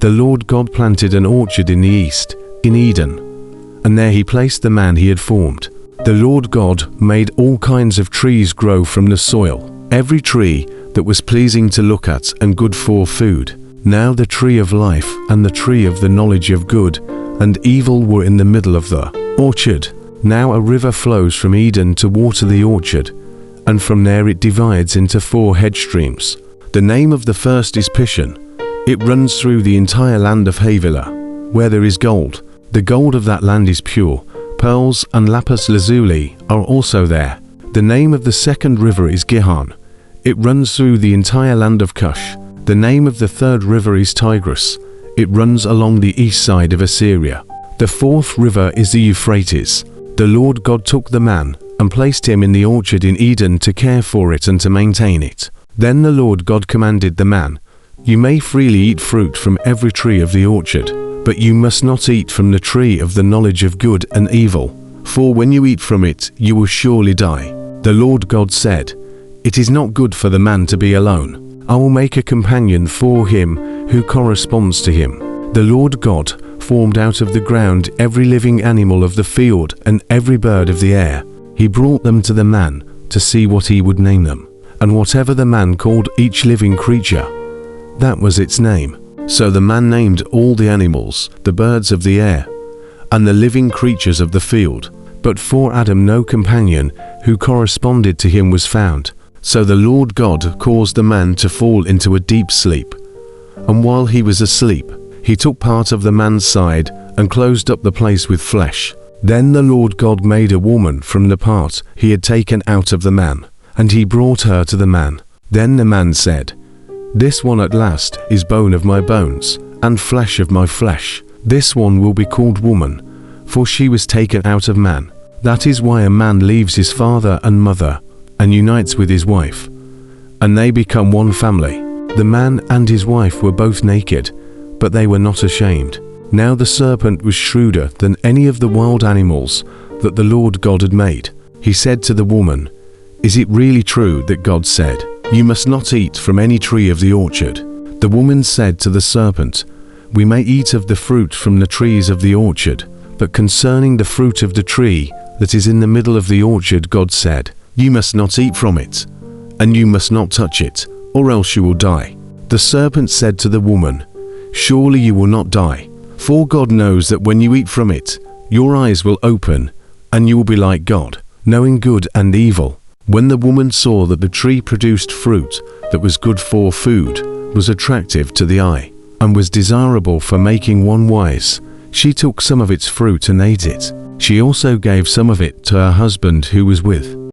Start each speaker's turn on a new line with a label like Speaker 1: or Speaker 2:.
Speaker 1: the Lord God planted an orchard in the east, in Eden, and there he placed the man he had formed. The Lord God made all kinds of trees grow from the soil, every tree that was pleasing to look at and good for food. Now the tree of life and the tree of the knowledge of good and evil were in the middle of the orchard. Now a river flows from Eden to water the orchard, and from there it divides into 4 head streams. The name of the first is Pishon. It runs through the entire land of Havilah, where there is gold. The gold of that land is pure. Pearls and lapis lazuli are also there. The name of the second river is Gihon. It runs through the entire land of Cush. The name of the third river is Tigris. It runs along the east side of Assyria. The fourth river is the Euphrates. The Lord God took the man and placed him in the orchard in Eden to care for it and to maintain it. Then the Lord God commanded the man, "You may freely eat fruit from every tree of the orchard, but you must not eat from the tree of the knowledge of good and evil, for when you eat from it, you will surely die." The Lord God said, "It is not good for the man to be alone. I will make a companion for him who corresponds to him." The Lord God formed out of the ground every living animal of the field and every bird of the air. He brought them to the man to see what he would name them. And whatever the man called each living creature, that was its name. So the man named all the animals, the birds of the air, and the living creatures of the field. But for Adam no companion who corresponded to him was found. So the Lord God caused the man to fall into a deep sleep. And while he was asleep, he took part of the man's side and closed up the place with flesh. Then the Lord God made a woman from the part he had taken out of the man, and he brought her to the man. Then the man said, "This one at last is bone of my bones, and flesh of my flesh. This one will be called woman, for she was taken out of man. That is why a man leaves his father and mother, and unites with his wife, and they become one family." The man and his wife were both naked, but they were not ashamed. Now the serpent was shrewder than any of the wild animals that the Lord God had made. He said to the woman, "Is it really true that God said, 'You must not eat from any tree of the orchard'?" The woman said to the serpent, "We may eat of the fruit from the trees of the orchard, but concerning the fruit of the tree that is in the middle of the orchard, God said, 'You must not eat from it, and you must not touch it, or else you will die.' The serpent said to the woman, "Surely you will not die, for God knows that when you eat from it, your eyes will open, and you will be like God, knowing good and evil." When the woman saw that the tree produced fruit that was good for food, was attractive to the eye, and was desirable for making one wise, she took some of its fruit and ate it. She also gave some of it to her husband who was with